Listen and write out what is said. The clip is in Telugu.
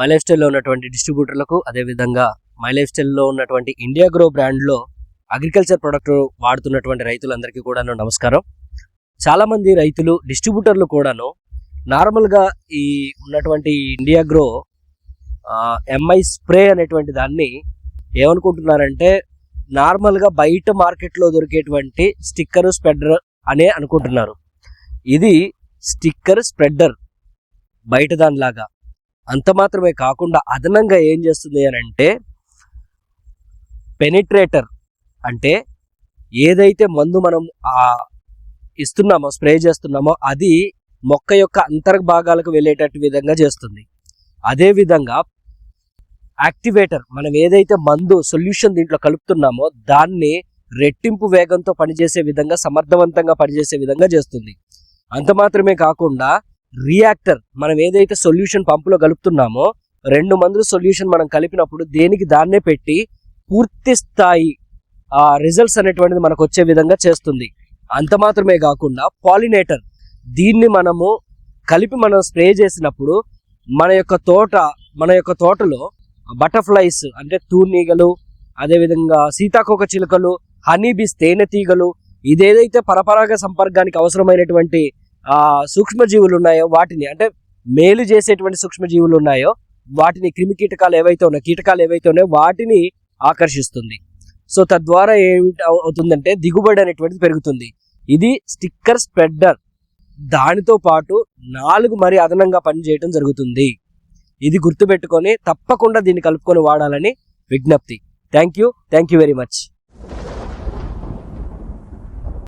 మై లైఫ్ స్టైల్లో ఉన్నటువంటి డిస్ట్రిబ్యూటర్లకు, అదేవిధంగా మై లైఫ్ స్టైల్లో ఉన్నటువంటి ఇండియా గ్రో బ్రాండ్లో అగ్రికల్చర్ ప్రొడక్ట్ వాడుతున్నటువంటి రైతులందరికీ కూడాను నమస్కారం. చాలామంది రైతులు, డిస్ట్రిబ్యూటర్లు కూడాను నార్మల్గా ఈ ఉన్నటువంటి ఇండియా గ్రో ఎంఐ స్ప్రే అనేటువంటి దాన్ని ఏమనుకుంటున్నారంటే నార్మల్గా బయట మార్కెట్లో దొరికేటువంటి స్టిక్కర్ స్ప్రెడర్ అనే అనుకుంటున్నారు. ఇది స్టిక్కర్ స్ప్రెడర్ బయట దానిలాగా. అంత మాత్రమే కాకుండా అదనంగా ఏం చేస్తుంది అని అంటే పెనిట్రేటర్, అంటే ఏదైతే మందు మనం ఇస్తున్నామో, స్ప్రే చేస్తున్నామో అది మొక్క యొక్క అంతర్భాగాలకు వెళ్ళేటట్టు విధంగా చేస్తుంది. అదేవిధంగా యాక్టివేటర్, మనం ఏదైతే మందు సొల్యూషన్ దీంట్లో కలుపుతున్నామో దాన్ని రెట్టింపు వేగంతో పనిచేసే విధంగా, సమర్థవంతంగా పనిచేసే విధంగా చేస్తుంది. అంత మాత్రమే కాకుండా రియాక్టర్, మనం ఏదైతే సొల్యూషన్ పంపులో కలుపుతున్నామో 2 మందుల సొల్యూషన్ మనం కలిపినప్పుడు దేనికి దాన్నే పెట్టి పూర్తి స్థాయి రిజల్ట్స్ అనేటువంటిది మనకు వచ్చే విధంగా చేస్తుంది. అంత మాత్రమే కాకుండా పాలినేటర్, దీన్ని మనము కలిపి మనం స్ప్రే చేసినప్పుడు మన యొక్క తోటలో బటర్ఫ్లైస్ అంటే తూనీగలు, అదేవిధంగా సీతాకోక చిలుకలు, హనీబీస్ తేనెటీగలు, ఇదేదైతే పరపరాగ సంపర్కానికి అవసరమైనటువంటి సూక్ష్మజీవులు ఉన్నాయో వాటిని, అంటే మేలు చేసేటువంటి సూక్ష్మజీవులు ఉన్నాయో వాటిని, కీటకాలు ఏవైతే ఉన్నాయో వాటిని ఆకర్షిస్తుంది. సో తద్వారా ఏమిటి అవుతుందంటే దిగుబడి అనేటువంటిది పెరుగుతుంది. ఇది స్టిక్కర్ స్ప్రెడర్. దానితో పాటు 4 మరి అదనంగా పనిచేయటం జరుగుతుంది. ఇది గుర్తుపెట్టుకొని తప్పకుండా దీన్ని కలుపుకొని వాడాలని విజ్ఞప్తి. Thank you very much.